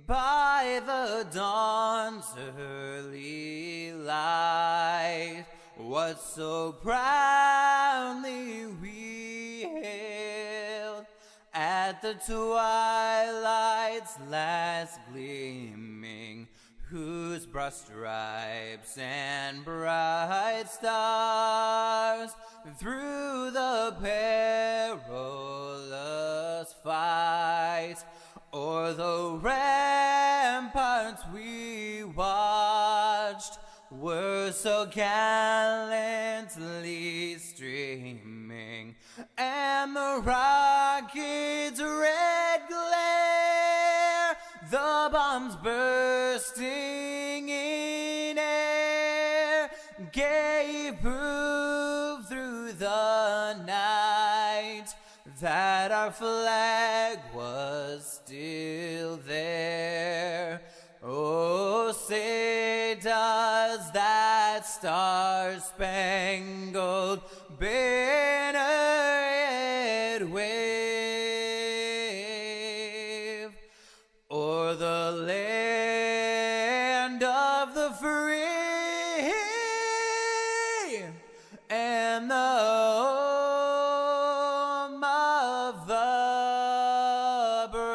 By the dawn's early light, what so proudly we hailed at the twilight's last gleaming, whose broad stripes and bright stars through the perilous fight o'er the ramparts we watched were so gallantly streaming, and the rocket's red glare, the bombs bursting in air, gave proof through the night that our flag was still there. Oh, say does that star-spangled banner yet wave o'er the land of the free and the home of the brave?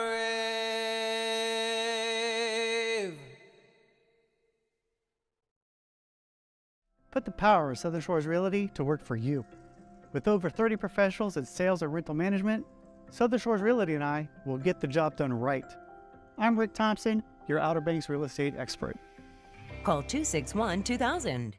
Put the power of Southern Shores Realty to work for you. With over 30 professionals in sales and rental management, Southern Shores Realty and I will get the job done right. I'm Rick Thompson, your Outer Banks real estate expert. Call 261-2000.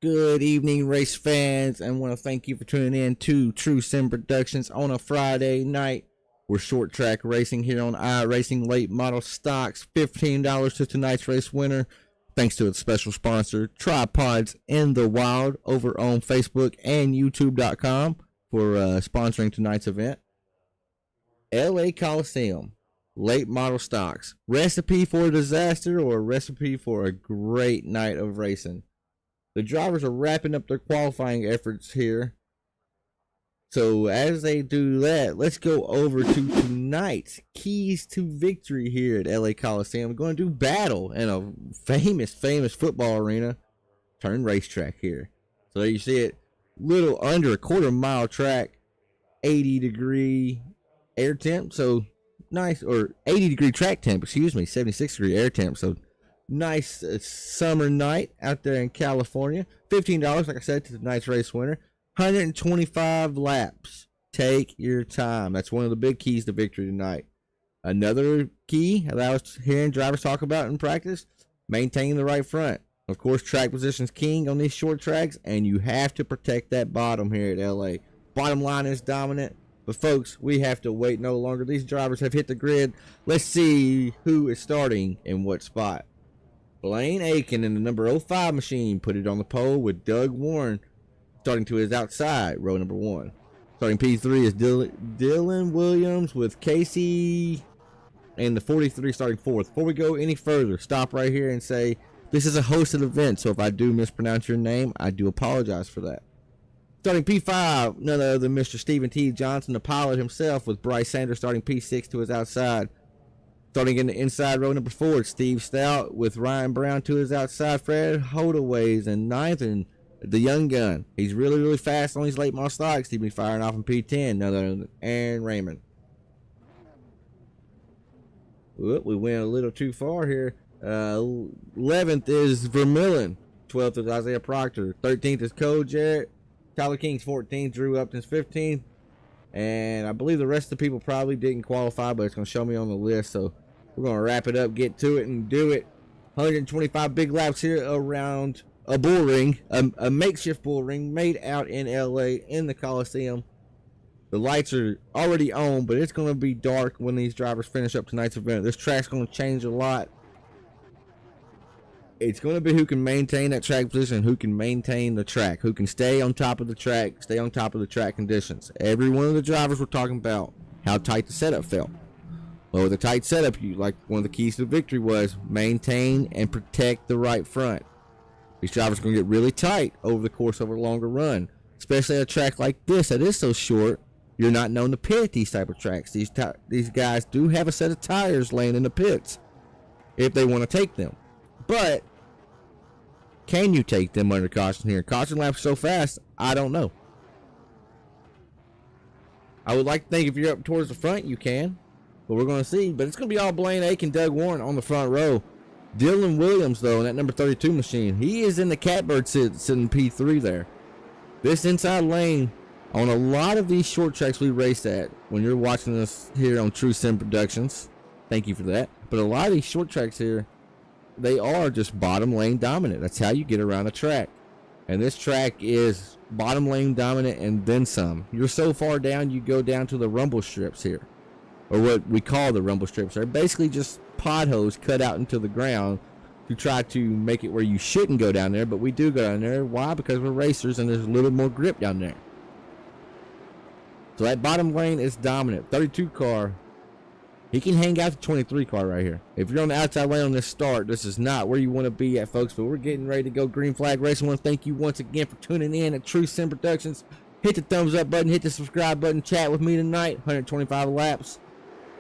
Good evening, race fans, and want to thank you for tuning in to TrueSimProductions on a Friday night. We're short track racing here on iRacing late model stocks. $15 to tonight's race winner, thanks to its special sponsor, Tripods in the Wild, over on Facebook and YouTube.com for sponsoring tonight's event. LA Coliseum, late model stocks. Recipe for a disaster or a recipe for a great night of racing? The drivers are wrapping up their qualifying efforts here. So as they do that, let's go over to tonight's keys to victory here at LA Coliseum. We're going to do battle in a famous football arena turned racetrack here. So there you see it, little under a quarter-mile track, 80-degree air temp, so nice, or 80-degree track temp, 76-degree air temp, so nice summer night out there in California. $15, like I said, to tonight's race winner. 125 laps. Take your time. That's one of the big keys to victory tonight. Another key that I was hearing drivers talk about in practice, maintaining the right front. Of course, track position's king on these short tracks, and you have to protect that bottom here at LA. Bottom line is dominant, but folks, we have to wait no longer. These drivers have hit the grid. Let's see who is starting in what spot. Blaine Aiken in the number 05 machine put it on the pole with Doug Warren starting to his outside, row number 1. Starting P3 is Dylan Williams with Casey and the 43 starting 4th. Before we go any further, stop right here and say this is a hosted event, so if I do mispronounce your name, I do apologize for that. Starting P5, none other than Mr. Stephen T. Johnson, the pilot himself, with Bryce Sanders starting P6 to his outside. Starting in the inside row number 4, Steve Stout with Ryan Brown to his outside. Fred Hodaways in 9th, and the young gun. He's really, really fast on these late model stocks. He'd be firing off in P10. None other than Aaron Raymond. Whoop, we went a little too far here. 11th is Vermillion. 12th is Isaiah Proctor. 13th is Cole Jarrett. Tyler King's 14th. Drew Upton's 15th. And I believe the rest of the people probably didn't qualify, but it's going to show me on the list. So we're going to wrap it up, get to it, and do it. 125 big laps here around a bull ring, a makeshift bull ring made out in LA in the Coliseum. The lights are already on, but it's going to be dark when these drivers finish up tonight's event. This track's going to change a lot. It's going to be who can maintain that track position, who can maintain the track, who can stay on top of the track, stay on top of the track conditions. Every one of the drivers were talking about how tight the setup felt. Well, with a tight setup, like one of the keys to victory was maintain and protect the right front. These drivers are going to get really tight over the course of a longer run, especially at a track like this that is so short. You're not known to pit at these type of tracks. These guys do have a set of tires laying in the pits if they want to take them. But can you take them under caution here? Caution laps so fast, I don't know. I would like to think if you're up towards the front, you can. But we're going to see. But it's going to be all Blaine Aiken, Doug Warren on the front row. Dylan Williams, though, in that number 32 machine, he is in the catbird sitting P3 there. This inside lane, on a lot of these short tracks we race at, when you're watching us here on TrueSimProductions, thank you for that. But a lot of these short tracks here, they are just bottom lane dominant. That's how you get around a track. And this track is bottom lane dominant and then some. You're so far down, you go down to the rumble strips here. Or what we call the rumble strips. They're basically just potholes cut out into the ground to try to make it where you shouldn't go down there. But we do go down there. Why? Because we're racers and there's a little more grip down there. So that bottom lane is dominant. 32 car. He can hang out the 23 car right here. If you're on the outside lane on this start, this is not where you want to be at, folks. But we're getting ready to go green flag racing. I want to thank you once again for tuning in at TrueSimProductions. Hit the thumbs up button. Hit the subscribe button. Chat with me tonight. 125 laps.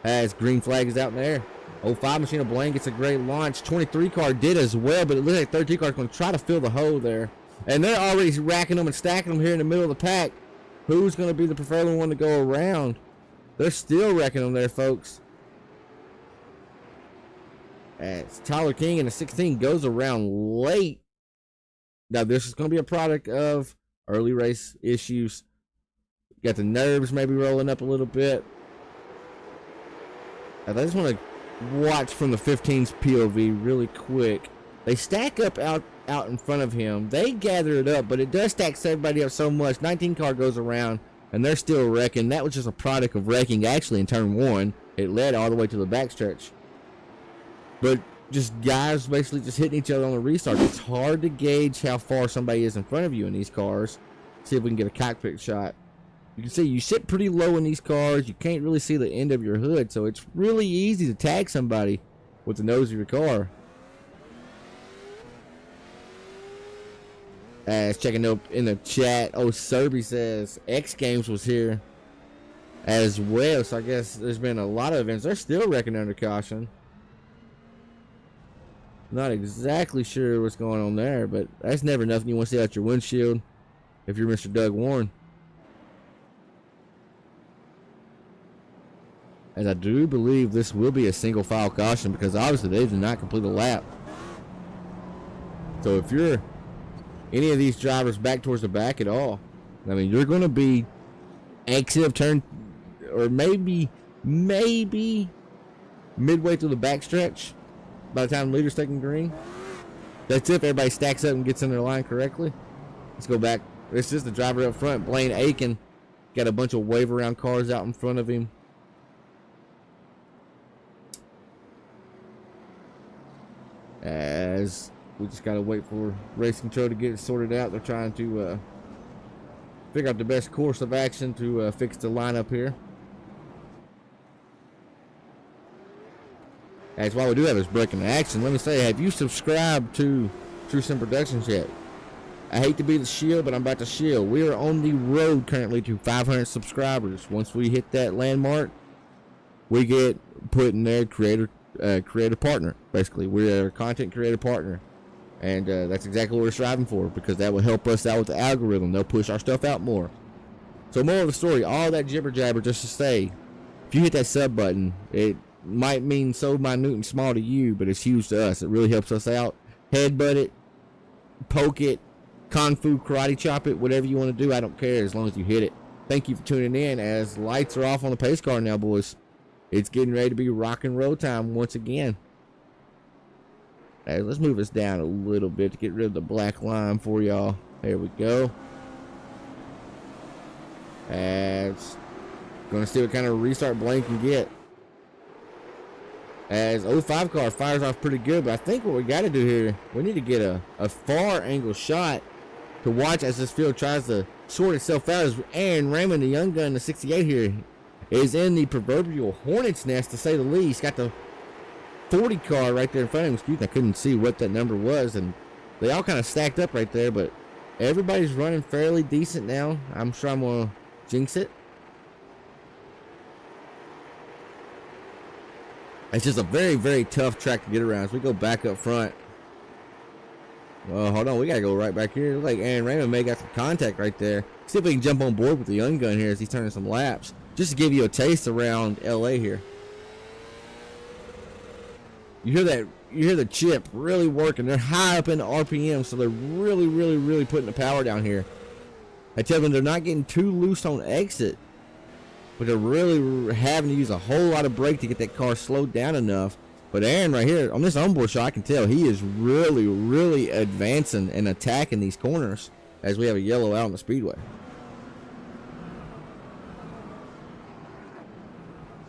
As green flag is out in the air. 05 Machine of Blaine gets a great launch. 23 car did as well, but it looks like 32 car is going to try to fill the hole there. And they're already racking them and stacking them here in the middle of the pack. Who's going to be the preferred one to go around? They're still wrecking them there, folks. As Tyler King in the 16 goes around late. Now, this is going to be a product of early race issues. Got the nerves maybe rolling up a little bit. I just want to watch from the 15's POV really quick. They stack up out in front of him. They gather it up, but it does stack everybody up so much. 19 car goes around, and they're still wrecking. That was just a product of wrecking actually in turn one. It led all the way to the backstretch. But just guys basically just hitting each other on the restart. It's hard to gauge how far somebody is in front of you in these cars. See if we can get a cockpit shot. You can see you sit pretty low in these cars. You can't really see the end of your hood, so it's really easy to tag somebody with the nose of your car. As checking up in the chat, Serby says X Games was here as well, so I guess there's been a lot of events. They're still wrecking under caution. Not exactly sure what's going on there, but that's never nothing you want to see out your windshield if you're Mr. Doug Warren. As I do believe this will be a single file caution because obviously they did not complete a lap. So if you're any of these drivers back towards the back at all, I mean, you're going to be exit of turn or maybe midway through the backstretch by the time the leader's taking green. That's if everybody stacks up and gets in their line correctly. Let's go back. This is the driver up front, Blaine Aiken. Got a bunch of wave around cars out in front of him. As we just gotta wait for race control to get it sorted out. They're trying to figure out the best course of action to fix the lineup here. As while we do have this breaking action, let me say, have you subscribed to TrueSimProductions yet? I hate to be the shield, but I'm about to shield. We are on the road currently to 500 subscribers. Once we hit that landmark, we get put in their creator partner. Basically, we're a content creator partner. And that's exactly what we're striving for, because that will help us out with the algorithm. They'll push our stuff out more. So moral of the story, all that jibber jabber just to say, if you hit that sub button, it might mean so minute and small to you, but it's huge to us. It really helps us out. Headbutt it, poke it, kung fu karate chop it, whatever you want to do. I don't care as long as you hit it. Thank you for tuning in. As lights are off on the pace car now, boys. It's getting ready to be rock and roll time once again. Hey, let's move this down a little bit to get rid of the black line for y'all. There we go. And gonna see what kind of restart Blaine can get. As 05 car fires off pretty good, but I think what we got to do here, we need to get a far angle shot to watch as this field tries to sort itself out. As Aaron Raymond, the young gun, the 68 here, is in the proverbial hornet's nest, to say the least. Got the 40 car right there in front of him. Excuse me, I couldn't see what that number was, and they all kind of stacked up right there, but everybody's running fairly decent now. I'm sure I'm going to jinx it. It's just a very, very tough track to get around. As we go back up front. Well, hold on. We got to go right back here. Looks like Aaron Raymond may got some contact right there. See if we can jump on board with the young gun here as he's turning some laps. Just to give you a taste around LA here. You hear that? You hear the chip really working. They're high up in the RPM, so they're really, really, really putting the power down here. I tell them they're not getting too loose on exit, but they're really having to use a whole lot of brake to get that car slowed down enough. But Aaron right here, on this onboard shot, I can tell he is really, really advancing and attacking these corners as we have a yellow out on the speedway.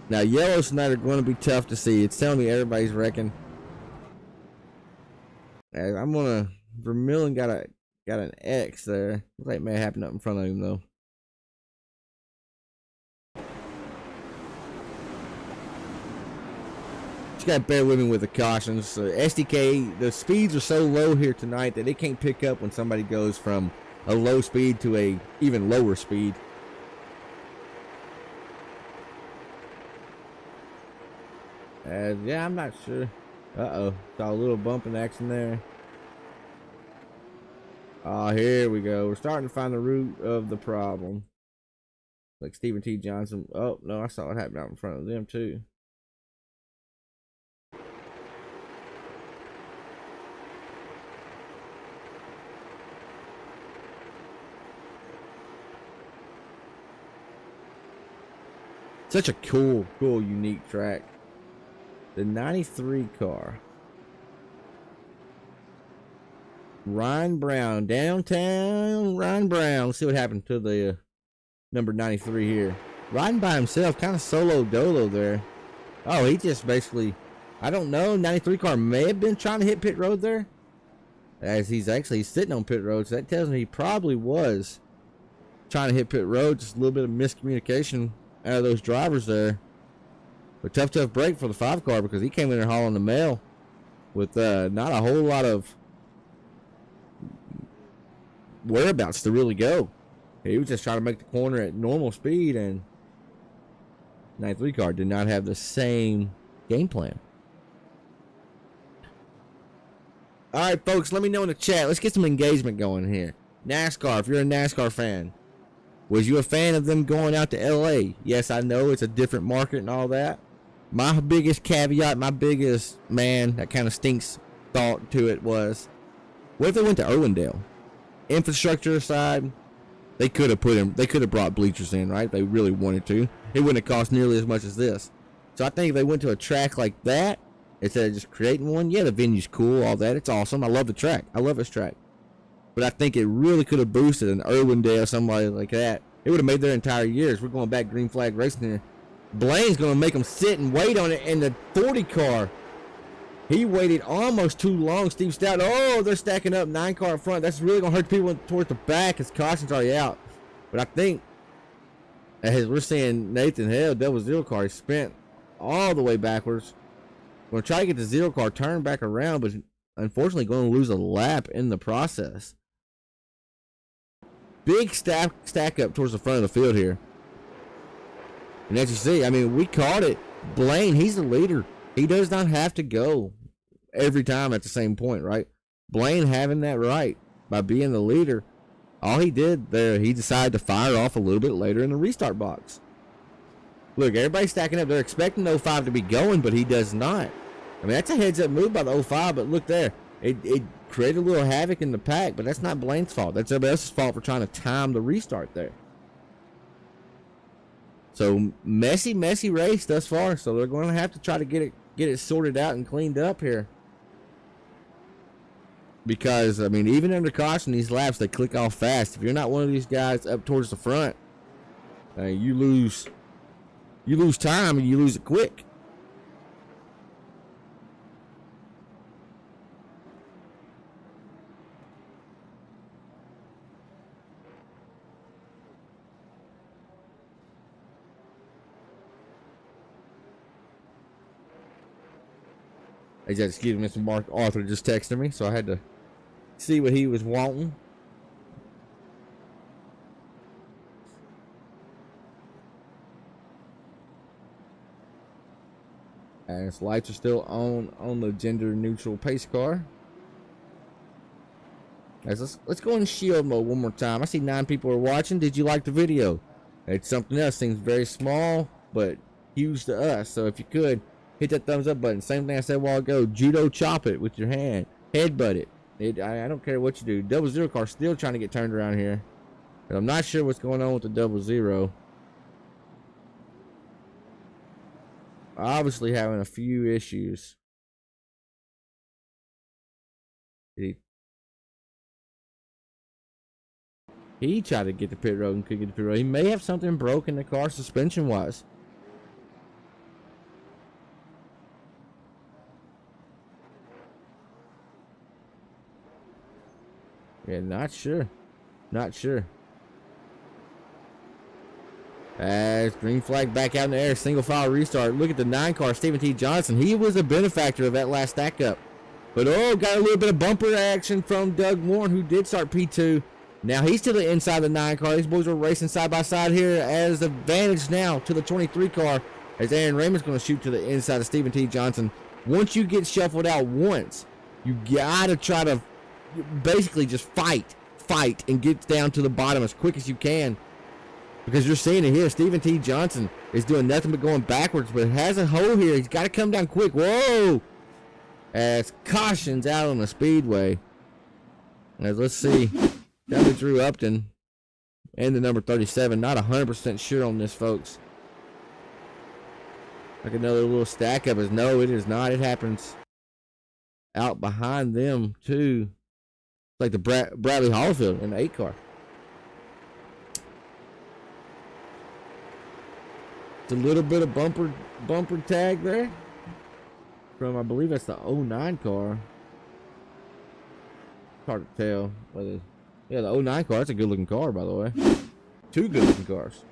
Now, yellows tonight are going to be tough to see. It's telling me everybody's wrecking. As I'm going to... Vermillion got an X there. Looks like it may happen up in front of him, though. Just got to bear with me with the cautions. SDK, the speeds are so low here tonight that it can't pick up when somebody goes from a low speed to a even lower speed. Yeah, I'm not sure. Uh-oh. Saw a little bump in action there. Oh, here we go. We're starting to find the root of the problem. Like Stephen T. Johnson. Oh, no, I saw it happen out in front of them, too. Such a cool, unique track. The 93 car. Ryan Brown, downtown Ryan Brown. Let's see what happened to the number 93 here. Riding by himself, kind of solo dolo there. Oh, he just basically, I don't know, 93 car may have been trying to hit pit road there. As he's actually sitting on pit road, so that tells me he probably was trying to hit pit road. Just a little bit of miscommunication out of those drivers there. But tough break for the 5 car, because he came in there hauling the mail with not a whole lot of whereabouts to really go. He was just trying to make the corner at normal speed, and 93 car did not have the same game plan. All right, folks, let me know in the chat. Let's get some engagement going here. NASCAR, if you're a NASCAR fan, was you a fan of them going out to LA? Yes, I know it's a different market and all that. My biggest caveat, my biggest, man, that kind of stinks thought to it was, what if they went to Irwindale? Infrastructure aside, they could have brought bleachers in, right? If they really wanted to. It wouldn't have cost nearly as much as this. So I think if they went to a track like that, instead of just creating one, yeah, the venue's cool, all that, it's awesome. I love the track. I love this track. But I think it really could have boosted an Irwindale, somebody like that. It would have made their entire years. We're going back green flag racing here. Blaine's going to make them sit and wait on it in the 40 car. He waited almost too long. Steve Stout, oh, they're stacking up 9 car up front. That's really going to hurt people towards the back. His caution's already out. But I think, as we're seeing Nathan Hale, Devil Zero car, he spent all the way backwards. Going to try to get the 0 car turned back around, but unfortunately going to lose a lap in the process. Big stack up towards the front of the field here. And as you see, I mean, we caught it. Blaine, he's the leader. He does not have to go every time at the same point, right? Blaine having that right by being the leader. All he did there, he decided to fire off a little bit later in the restart box. Look, everybody's stacking up. They're expecting 05 to be going, but he does not. I mean, that's a heads-up move by the 05, but look there. It created a little havoc in the pack, but that's not Blaine's fault. That's everybody else's fault for trying to time the restart there. So, messy race thus far. So, they're going to have to try to get it sorted out and cleaned up here. Because, I mean, even under caution, these laps, they click off fast. If you're not one of these guys up towards the front, you lose time and you lose it quick. Excuse me, Mr. Mark Arthur just texted me, so I had to see what he was wanting. And his lights are still on the gender neutral pace car. Let's go in shield mode one more time. I see 9 people are watching. Did you like the video? It's something else. Seems very small, but huge to us. So if you could, hit that thumbs up button. Same thing I said a while ago. Judo chop it with your hand. Headbutt it. I don't care what you do. 00 car still trying to get turned around here. But I'm not sure what's going on with the 00. Obviously having a few issues. He tried to get the pit road and couldn't get the pit road. He may have something broken in the car suspension wise. Yeah, not sure. As green flag back out in the air, single file restart. Look at the 9 car, Stephen T. Johnson. He was a benefactor of that last stack up. But got a little bit of bumper action from Doug Warren, who did start P2. Now he's to the inside of the 9 car. These boys are racing side by side here as advantage now to the 23 car. As Aaron Raymond's going to shoot to the inside of Stephen T. Johnson. Once you get shuffled out once, you got to try to basically just fight and get down to the bottom as quick as you can, because you're seeing it here. Stephen T. Johnson is doing nothing but going backwards, but has a hole here. He's got to come down quick. Whoa! As caution's out on the speedway. As let's see, that was Drew Upton and the number 37. Not 100% sure on this, folks. Like another little stack up is no, it is not. It happens out behind them too. Like the Bradley Hollifield in the 8 car. It's a little bit of bumper tag there from, I believe that's the 09 car. Hard to tell whether, yeah, the 09 car. That's a good looking car, by the way. 2 good looking cars.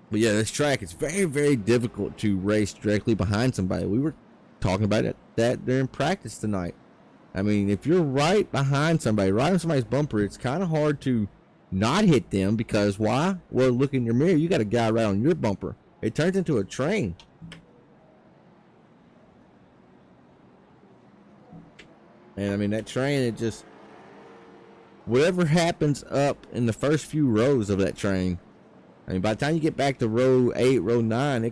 But yeah, this track, it's very, very difficult to race directly behind somebody. We were talking about that during practice tonight. I mean, if you're right behind somebody, right on somebody's bumper, it's kind of hard to not hit them, because why? Well, look in your mirror, you got a guy right on your bumper. It turns into a train. And I mean, that train, it just, whatever happens up in the first few rows of that train, I mean, by the time you get back to row 8, row 9,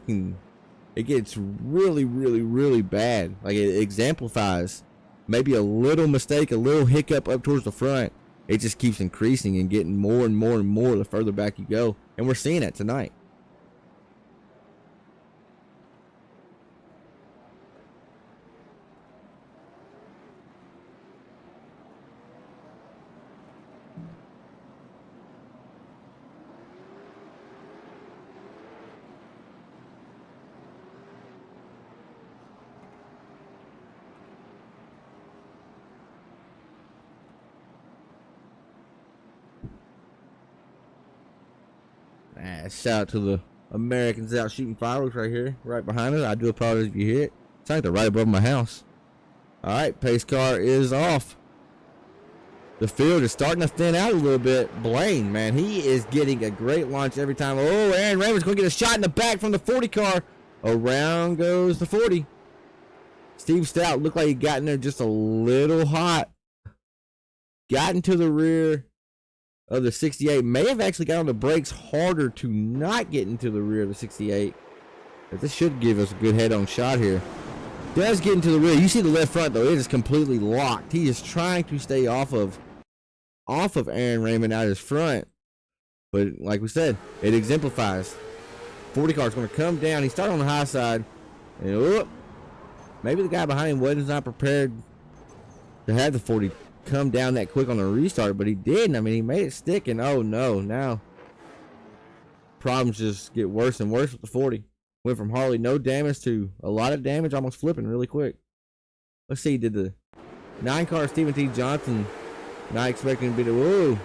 it gets really, really, really bad. Like, it exemplifies maybe a little mistake, a little hiccup up towards the front. It just keeps increasing and getting more and more and more the further back you go. And we're seeing it tonight. Shout out to the Americans out shooting fireworks right here, right behind it. I do apologize if you hear it. It's like they're right above my house. All right, pace car is off. The field is starting to thin out a little bit. Blaine, man, he is getting a great launch every time. Oh, Aaron Raymond's going to get a shot in the back from the 40 car. Around goes the 40. Steve Stout looked like he got in there just a little hot. Got into the rear of the 68. May have actually got on the brakes harder to not get into the rear of the 68. But this should give us a good head-on shot here. Does get into the rear. You see the left front, though. It is completely locked. He is trying to stay off of Aaron Raymond out his front. But like we said, it exemplifies. 40 car is going to come down. He started on the high side. And maybe the guy behind him was not prepared to have the 40 come down that quick on the restart, but he did. I mean, he made it stick, and oh no, now problems just get worse and worse with the 40. Went from hardly no damage to a lot of damage, almost flipping really quick. Let's see, did the 9 car Stephen T. Johnson, not expecting to be the, whoa.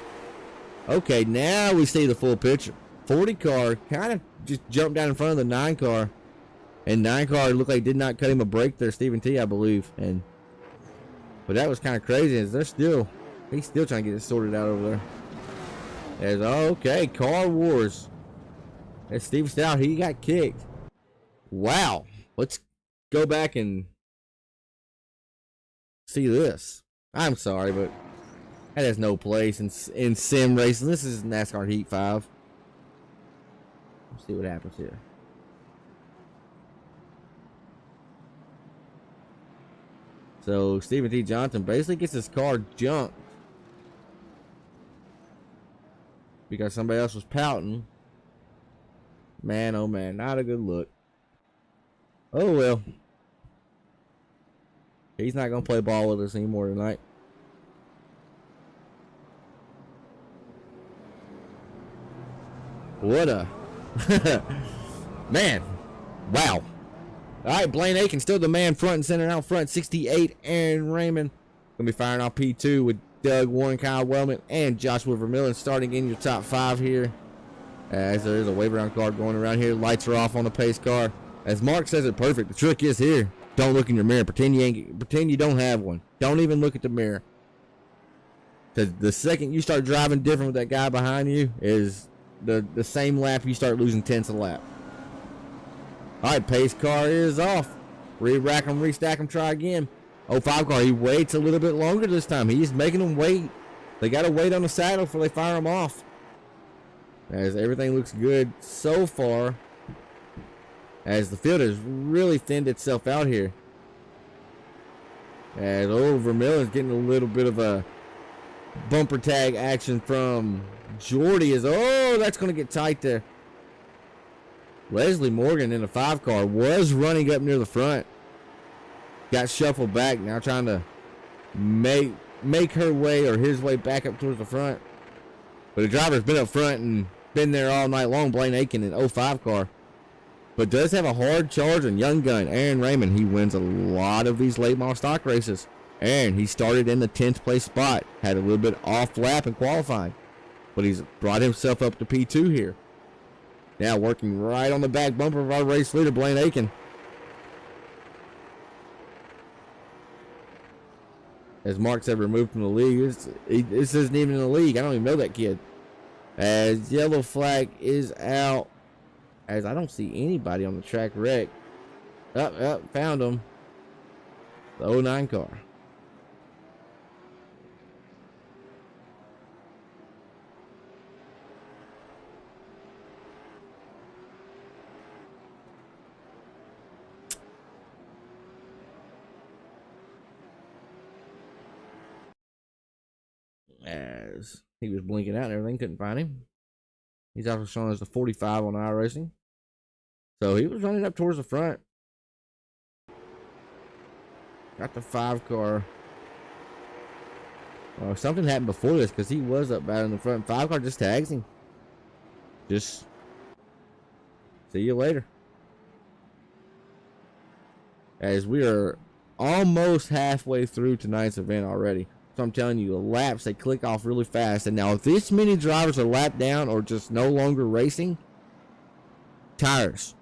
Okay, now we see the full picture. 40 car kind of just jumped down in front of the 9 car, and 9 car looked like did not cut him a break there, Stephen T, I believe. But that was kind of crazy, as he's still trying to get it sorted out over there. As, okay, car wars. As Steve Stout, he got kicked. Wow. Let's go back and see this. I'm sorry, but that has no place in sim racing. This is NASCAR Heat 5. Let's see what happens here. So Stephen T. Johnson basically gets his car junked because somebody else was pouting. Man, oh man, not a good look. Oh well. He's not going to play ball with us anymore tonight. What a man. Wow. All right, Blaine Aiken still the man front and center out front. 68, Aaron Raymond. Going to be firing off P2 with Doug Warren, Kyle Wellman, and Joshua Vermillion starting in your top 5 here. As there is a wave around card going around here. Lights are off on the pace car. As Mark says it perfect, the trick is here. Don't look in your mirror. Pretend you don't have one. Don't even look at the mirror. Because the second you start driving different with that guy behind you is the same lap you start losing tenths a lap. All right, pace car is off. Re-rack them, restack them, try again. 05 car, he waits a little bit longer this time. He's making them wait. They got to wait on the saddle before they fire them off. As everything looks good so far. As the field has really thinned itself out here. As old Vermilion's getting a little bit of a bumper tag action from Jordy. That's going to get tight there. Leslie Morgan in the 5 car was running up near the front. Got shuffled back, now trying to make her way or his way back up towards the front. But the driver's been up front and been there all night long, Blaine Aiken in 05 car. But does have a hard charge on young gun, Aaron Raymond. He wins a lot of these late model stock races. Aaron, he started in the 10th place spot. Had a little bit off lap in qualifying. But he's brought himself up to P2 here. Now working right on the back bumper of our race leader, Blaine Aiken. As Mark said, removed from the league. This isn't even in the league. I don't even know that kid. As yellow flag is out. As I don't see anybody on the track wreck. Found him. The 09 car. As he was blinking out and everything, couldn't find him. He's also shown as the 45 on iRacing. So he was running up towards the front. Got the 5 car. Something happened before this because he was up bad in the front. 5 car just tags him. Just see you later. As we are almost halfway through tonight's event already. So I'm telling you, the laps, they click off really fast. And now if this many drivers are lapped down or just no longer racing, tires.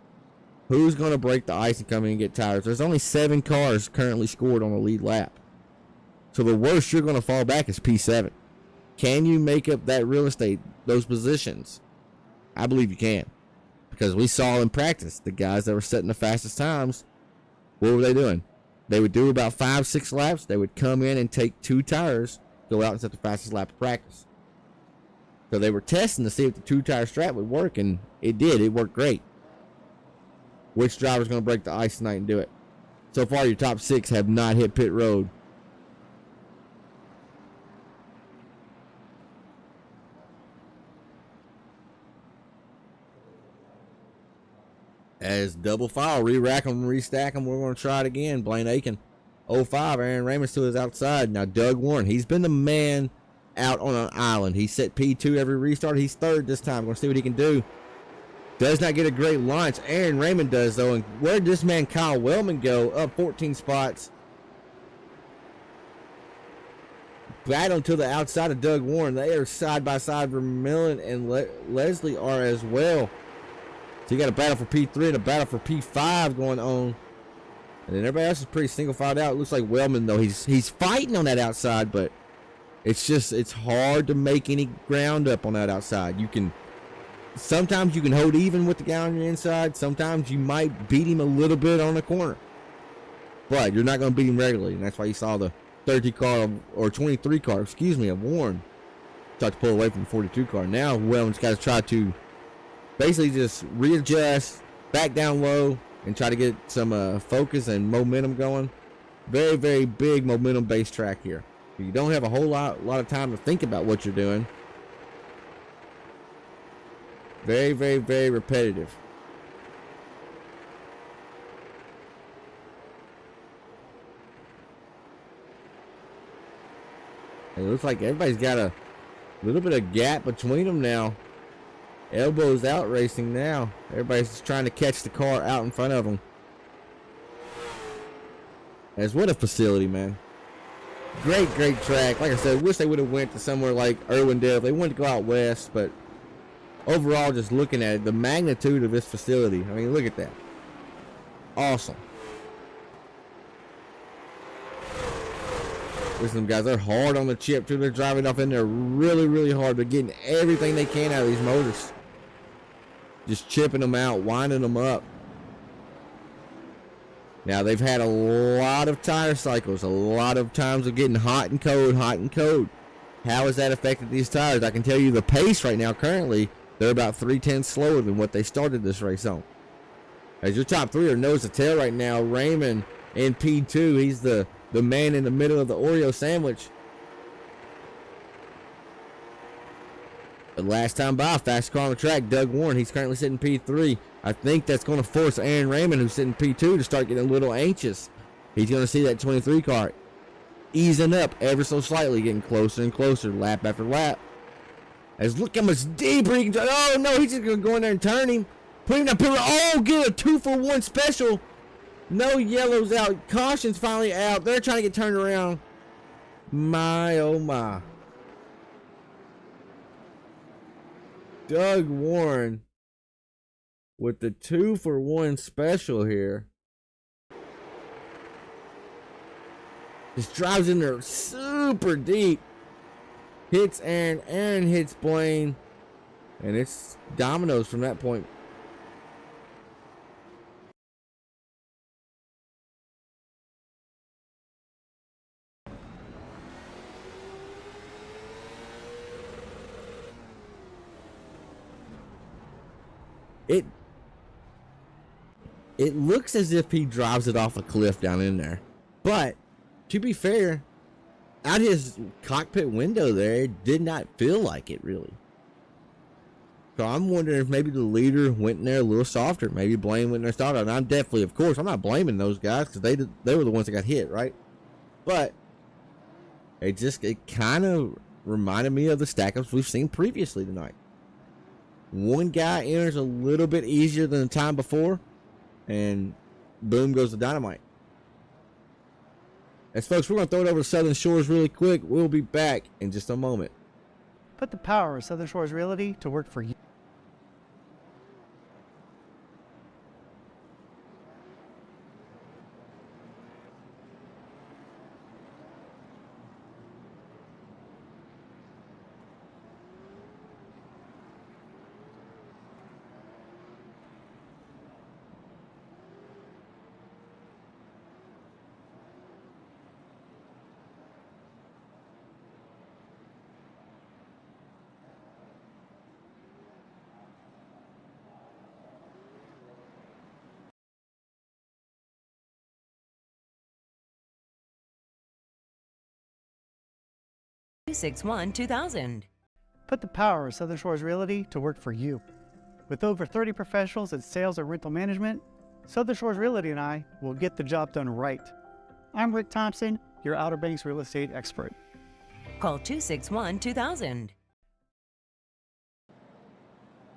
Who's going to break the ice and come in and get tires? There's only 7 cars currently scored on the lead lap. So the worst you're going to fall back is P7. Can you make up that real estate, those positions? I believe you can. Because we saw in practice, the guys that were setting the fastest times, what were they doing? They would do about 5-6 laps. They would come in and take 2 tires, go out and set the fastest lap of practice. So they were testing to see if the 2-tire strat would work, and it did. It worked great. Which driver's going to break the ice tonight and do it? So far, your top 6 have not hit pit road. As double file, re-rack them, restack them. We're going to try it again. Blaine Aiken, 05. Aaron Raymond's to his outside. Now Doug Warren, he's been the man out on an island. He set P2 every restart. He's third this time. Going to see what he can do. Does not get a great launch. Aaron Raymond does, though. And where did this man Kyle Wellman go? Up 14 spots. Battle to the outside of Doug Warren. They are side by side. Vermillion and Leslie are as well. So you got a battle for P3 and a battle for P5 going on. And then everybody else is pretty single filed out. It looks like Wellman, though, he's fighting on that outside, but it's hard to make any ground up on that outside. Sometimes you can hold even with the guy on your inside. Sometimes you might beat him a little bit on the corner. But you're not going to beat him regularly. And that's why you saw the 30 car, or 23 car, of Warren start to pull away from the 42 car. Now Wellman's got to try to basically just readjust, back down low, and try to get some focus and momentum going. Very, very big momentum-based track here. You don't have a whole lot of time to think about what you're doing. Very, very, very repetitive. It looks like everybody's got a little bit of gap between them now. Elbows out racing now. Everybody's just trying to catch the car out in front of them. As what a facility, man. Great track. Like I said, wish they would have went to somewhere like Irwindale. They wanted to go out west, but overall, just looking at it, the magnitude of this facility. I mean, look at that. Awesome. Listen, guys, they're hard on the chip, too. They're driving off in there really, really hard. They're getting everything they can out of these motors. Just chipping them out, winding them up. Now, they've had a lot of tire cycles, a lot of times of getting hot and cold, hot and cold. How has that affected these tires? I can tell you the pace right now, currently, they're about 3/10 slower than what they started this race on. As your top 3 are nose to tail right now, Raymond in P2. He's the man in the middle of the Oreo sandwich. But last time by, fast car on the track, Doug Warren. He's currently sitting P3. I think that's going to force Aaron Raymond, who's sitting P2, to start getting a little anxious. He's going to see that 23 car easing up ever so slightly, getting closer and closer, lap after lap. As look how much deeper he can drive. Oh, no, he's just going to go in there and turn him. Put him down. Oh, get a 2-for-1 special. No yellows out. Caution's finally out. They're trying to get turned around. My, oh, my. Doug Warren with the 2-for-1 special here. Just drives in there super deep. Hits Aaron. Aaron hits Blaine. And it's dominoes from that point. It looks as if he drives it off a cliff down in there. But, to be fair, out his cockpit window there, it did not feel like it, really. So I'm wondering if maybe the leader went in there a little softer. Maybe Blaine went in there softer. And I'm definitely, of course, I'm not blaming those guys because they were the ones that got hit, right? But it kind of reminded me of the stack-ups we've seen previously tonight. One guy enters a little bit easier than the time before, and boom goes the dynamite. As folks, we're going to throw it over to Southern Shores really quick. We'll be back in just a moment. Put the power of Southern Shores Realty to work for you. 261 2000. Put the power of Southern Shores Realty to work for you. With over 30 professionals in sales and rental management, Southern Shores Realty and I will get the job done right. I'm Rick Thompson, your Outer Banks real estate expert. Call 261 2000.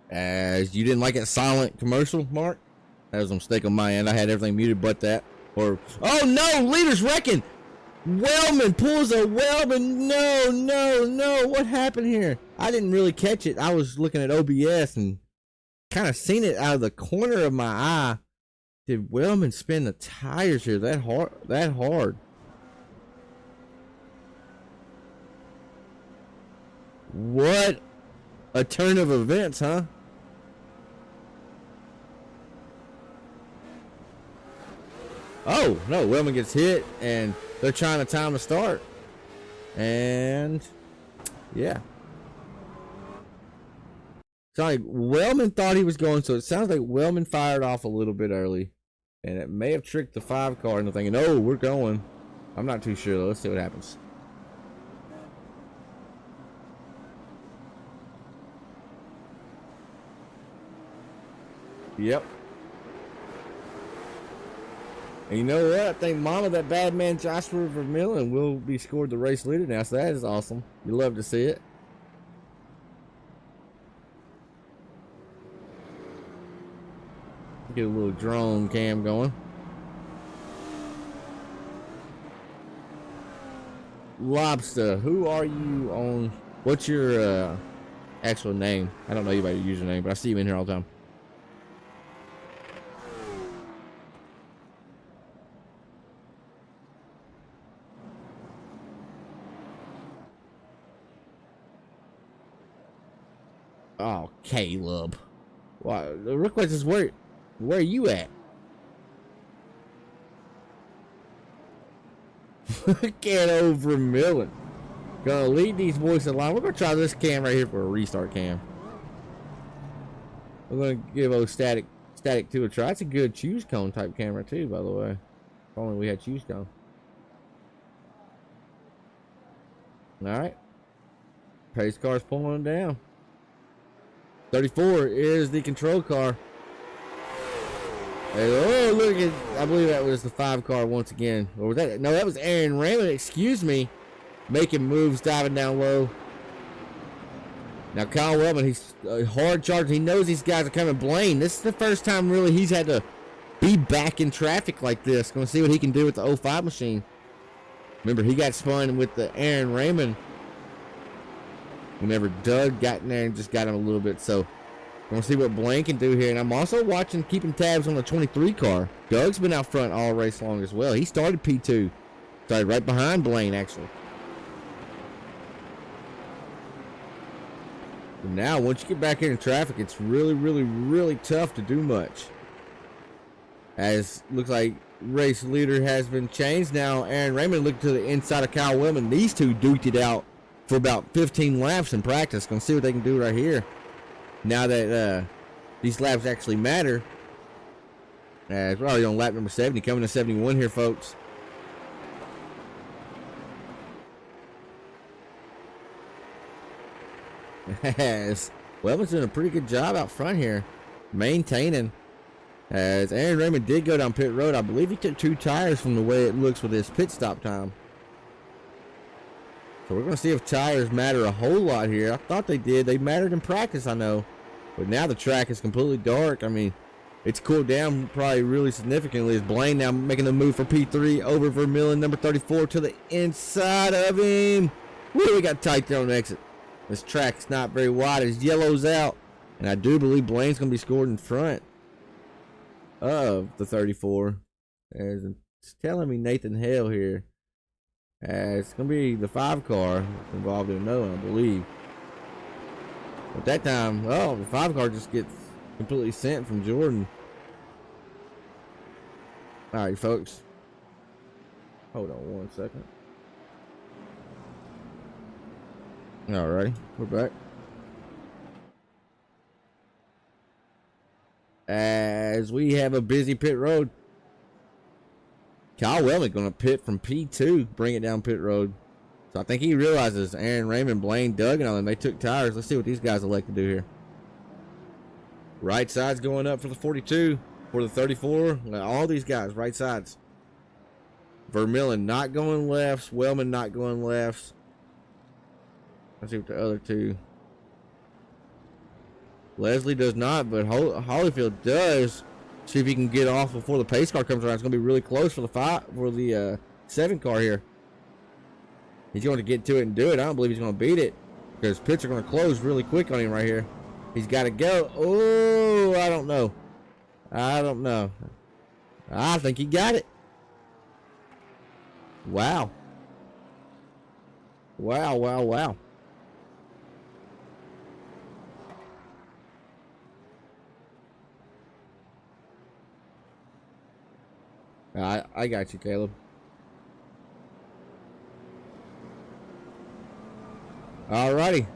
As you didn't like that silent commercial, Mark? That was a mistake on my end. I had everything muted but that. Or, oh no, leader's wrecking! Wellman pulls a Wellman. No. What happened here? I didn't really catch it. I was looking at OBS and kind of seen it out of the corner of my eye. Did Wellman spin the tires here that hard? What a turn of events, huh? Oh, no, Wellman gets hit, and they're trying to time the start. And, yeah. It's like Wellman thought he was going, so it sounds like Wellman fired off a little bit early. And it may have tricked the 5 car into thinking, oh, we're going. I'm not too sure, though. Let's see what happens. Yep. And you know what? I think Mama, that bad man Joshua Vermillion, will be scored the race leader now, so that is awesome. You love to see it. Get a little drone cam going. Lobster, who are you on? What's your actual name? I don't know you by your username, but I see you in here all the time. Oh, Caleb. Why? The request is where are you at? Get over Vermillion. Gonna lead these boys in line. We're gonna try this cam right here for a restart cam. We're gonna give old static 2 a try. It's a good choose cone type camera too, by the way. If only we had choose cone. Alright. Pace car's pulling down. 34 is the control car. And, oh, look at, I believe that was the 5 car once again. Or was that? No, that was Aaron Raymond, excuse me. Making moves, diving down low. Now, Kyle Wellman, he's hard charging. He knows these guys are coming. Blaine, this is the first time really he's had to be back in traffic like this. Gonna see what he can do with the 05 machine. Remember, he got spun with the Aaron Raymond whenever Doug got in there and just got him a little bit. So we're gonna see what Blaine can do here. And I'm also keeping tabs on the 23 car. Doug's been out front all race long as well. He started P2. Started right behind Blaine, actually. And now, once you get back here in traffic, it's really tough to do much. As looks like race leader has been changed. Now, Aaron Raymond looked to the inside of Kyle Wellman. These two duked it out for about 15 laps in practice. Gonna see what they can do right here. Now that these laps actually matter. As we're already on lap number 70, coming to 71 here, folks. As Wellman's doing a pretty good job out front here, maintaining. As Aaron Raymond did go down pit road, I believe he took 2 tires from the way it looks with his pit stop time. So we're going to see if tires matter a whole lot here. I thought they did. They mattered in practice, I know. But now the track is completely dark. I mean, it's cooled down probably really significantly. As Blaine now making the move for P3 over Vermillion, number 34, to the inside of him. Woo, we got tight there on the exit. This track's not very wide. It yellows out. And I do believe Blaine's going to be scored in front of the 34. As it's telling me Nathan Hale here. It's going to be the 5 car involved in another one, I believe. At that time, oh, the 5 car just gets completely sent from Jordan. Alright, folks. Hold on 1 second. Alrighty, we're back. As we have a busy pit road. Kyle Wellman going to pit from P2, bring it down pit road. So I think he realizes Aaron Raymond, Blaine Duggan on them. They took tires. Let's see what these guys elect to do here. Right side's going up for the 42, for the 34. All these guys, right sides. Vermillion not going lefts. Wellman not going lefts. Let's see what the other two. Leslie does not, but Holyfield does. See if he can get off before the pace car comes around. It's going to be really close for the 7 car here. He's going to get to it and do it. I don't believe he's going to beat it because pits are going to close really quick on him right here. He's got to go. Oh, I don't know. I don't know. I think he got it. Wow. Wow, wow, wow. I got you, Caleb. Alrighty.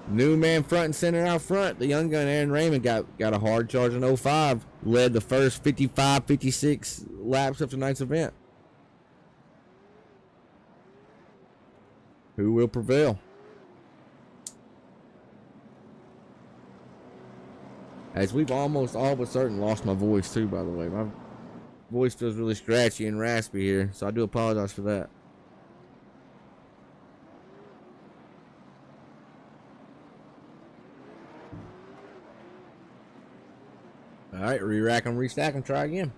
New man front and center out front. The young gun Aaron Raymond got a hard charge in 05. Led the first 55, 56 laps of tonight's event. Who will prevail? As we've almost all but certain lost my voice too, by the way. My voice feels really scratchy and raspy here, so I do apologize for that. Alright, re-rack them, restack them, try again.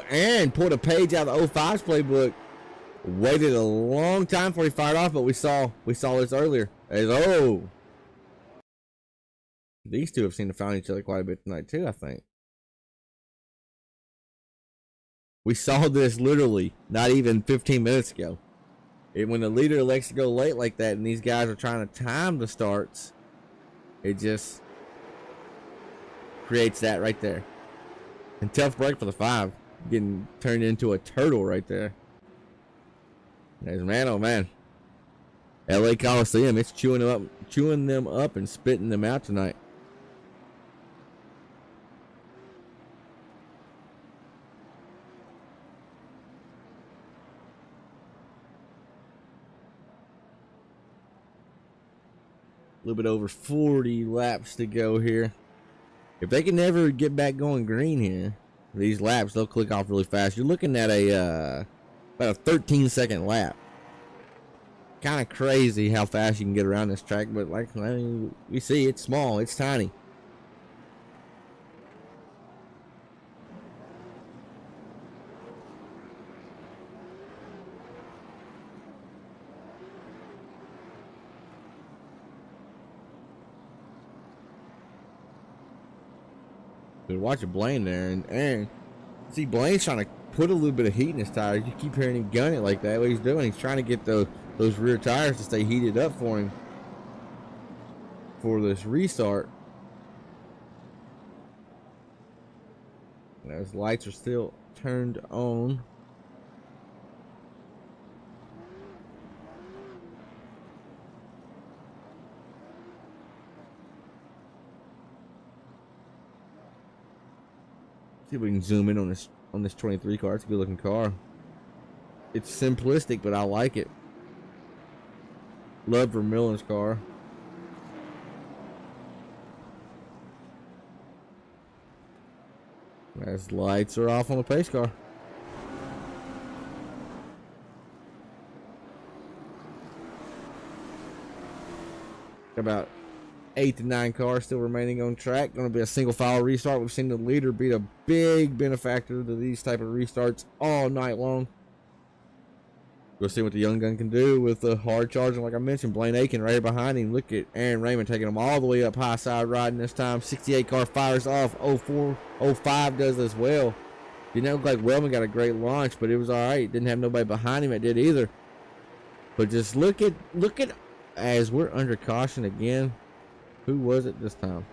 And pulled a page out of the 05's playbook. Waited a long time before he fired off, but we saw this earlier. These two have seemed to find each other quite a bit tonight too, I think. We saw this literally not even 15 minutes ago. When the leader elects to go late like that and these guys are trying to time the starts, it just creates that right there. And tough break for the 5. Getting turned into a turtle right there. There's man, oh man. LA Coliseum, it's chewing them up and spitting them out tonight. A little bit over 40 laps to go here. If they can never get back going green here, these laps, they'll click off really fast. You're looking at about a 13-second lap. Kind of crazy how fast you can get around this track, but like we see, it's small, it's tiny. But watching Blaine there, and see Blaine's trying to put a little bit of heat in his tires. You keep hearing him gun it like that. What he's doing, he's trying to get those rear tires to stay heated up for him for this restart. Those lights are still turned on. See if we can zoom in on this 23 car. It's a good looking car. It's simplistic, but I like it. Love Vermilion's car. As lights are off on the pace car. About 8 to 9 cars still remaining on track. Going to be a single file restart. We've seen the leader be a big benefactor to these type of restarts all night long. We'll see what the young gun can do with the hard charging. Like I mentioned, Blaine Aiken right here behind him. Look at Aaron Raymond taking him all the way up high side riding this time. 68 car fires off. 04, 05 does as well. Didn't look like Wellman got a great launch, but it was all right. Didn't have nobody behind him that did either. But just look at as we're under caution again. Who was it this time?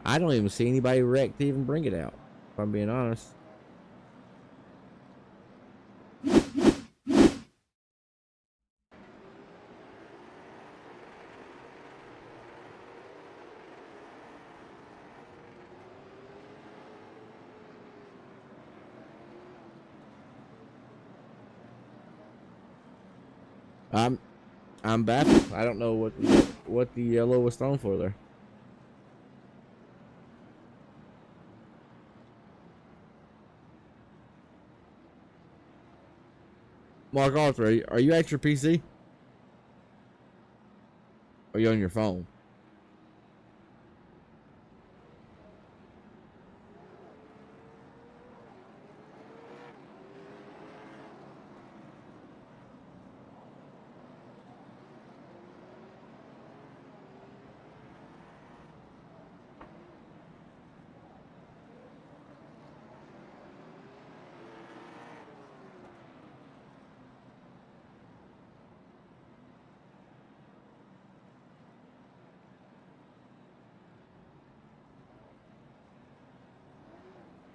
I don't even see anybody wrecked to even bring it out, if I'm being honest. I'm baffled. I don't know what the yellow was thrown for there. Mark Arthur, are you at your PC? Or are you on your phone?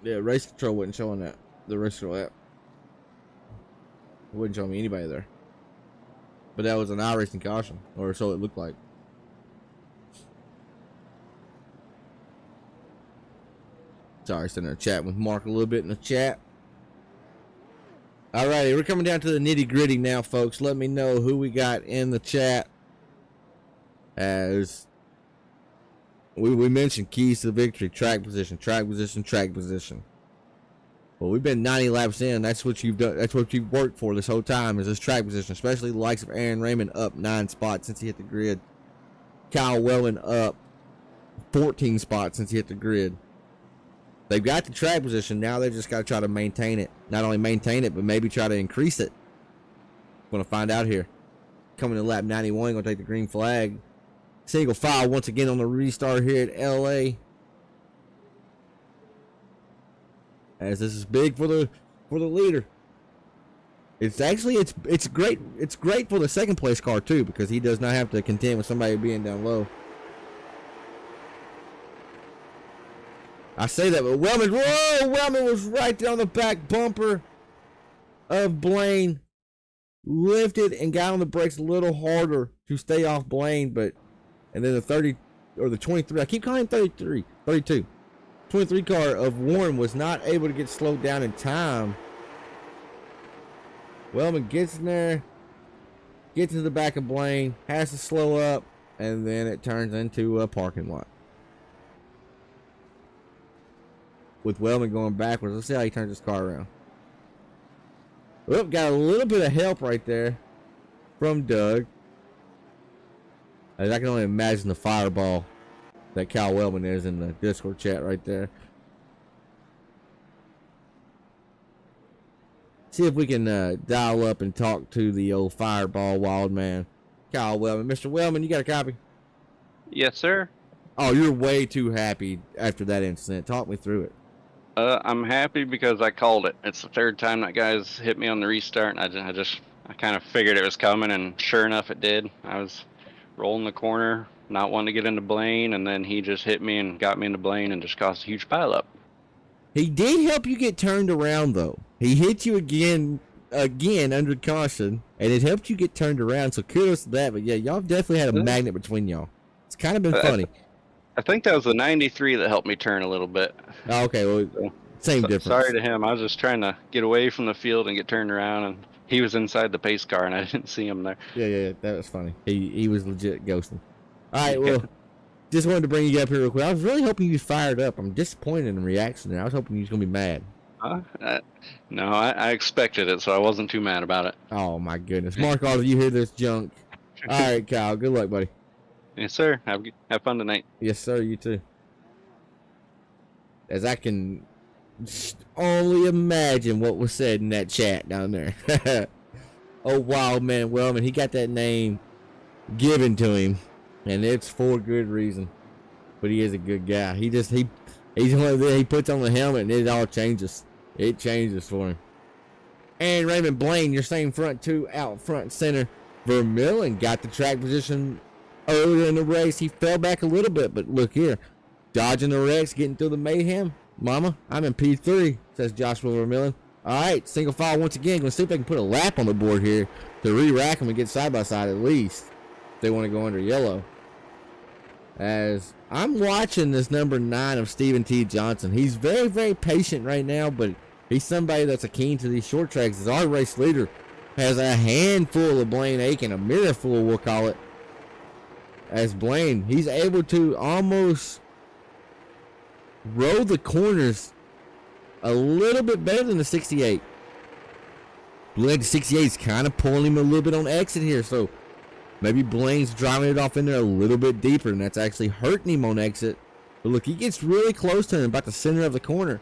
Yeah, race control wasn't showing that. The race control app. It wouldn't show me anybody there. But that was an iRacing caution, or so it looked like. Sorry, sitting there chatting with Mark a little bit in the chat. Alrighty, we're coming down to the nitty gritty now, folks. Let me know who we got in the chat. As we mentioned keys to victory, track position, track position, track position. Well, we've been 90 laps in. That's what you've done. That's what you've worked for this whole time, is this track position. Especially the likes of Aaron Raymond up 9 spots since he hit the grid. Kyle Wellman up 14 spots since he hit the grid. They've got the track position. Now they've just got to try to maintain it. Not only maintain it, but maybe try to increase it. Going to find out here. Coming to lap 91, going to take the green flag. Single file once again on the restart here at LA. As this is big for the leader. It's actually it's great for the second place car too, because he does not have to contend with somebody being down low. I say that, but Wellman was right there on the back bumper of Blaine. Lifted and got on the brakes a little harder to stay off Blaine, and then the 30 or the 23, I keep calling him 32. 23 car of Warren was not able to get slowed down in time. Wellman gets in there, gets to the back of Blaine, has to slow up, and then it turns into a parking lot. With Wellman going backwards, let's see how he turns his car around. Oop, got a little bit of help right there from Doug. As I can only imagine the fireball that Kyle Wellman is in the Discord chat right there. See if we can dial up and talk to the old fireball wild man, Kyle Wellman. Mr. Wellman, you got a copy? Yes, sir. Oh, you're way too happy after that incident. Talk me through it. I'm happy because I called it. It's the third time that guy's hit me on the restart, and I kind of figured it was coming, and sure enough, it did. I was rolling the corner, not wanting to get into Blaine, and then he just hit me and got me into Blaine and just caused a huge pileup. He did help you get turned around, though. He hit you again under caution, and it helped you get turned around, so kudos to that. But yeah, y'all definitely had a magnet between y'all. It's kind of been funny. I think that was the 93 that helped me turn a little bit. Oh, okay, well, same difference. Sorry to him. I was just trying to get away from the field and get turned around, and he was inside the pace car, and I didn't see him there. Yeah, that was funny. He was legit ghosting. All right, well, just wanted to bring you up here real quick. I was really hoping you fired up. I'm disappointed in the reaction there. I was hoping you was going to be mad. No, I expected it, so I wasn't too mad about it. Oh, my goodness. Mark, all of you hear this junk. All right, Kyle, good luck, buddy. Yes, sir. Have fun tonight. Yes, sir, you too. As I can only imagine what was said in that chat down there. Oh, wild man Wellman, he got that name given to him, and it's for good reason. But he is a good guy. He's one of the, he puts on the helmet and it all changes. It changes for him. And Raymond Blaine, your same front two out front center. Vermillion got the track position earlier in the race. He fell back a little bit, but look here. Dodging the wrecks, getting through the mayhem. Mama, I'm in P3, says Joshua Vermillion. All right, single file once again. Going to see if they can put a lap on the board here to re-rack them and get side by side at least. If they want to go under yellow. As I'm watching this number 9 of Stephen T. Johnson. He's very, very patient right now, but he's somebody that's keen to these short tracks. As our race leader has a handful of Blaine Aiken, a mirror full, we'll call it. As Blaine, he's able to almost roll the corners a little bit better than the 68. Blaine, the 68 is kind of pulling him a little bit on exit here, so maybe Blaine's driving it off in there a little bit deeper, and that's actually hurting him on exit. But look, he gets really close to him, about the center of the corner.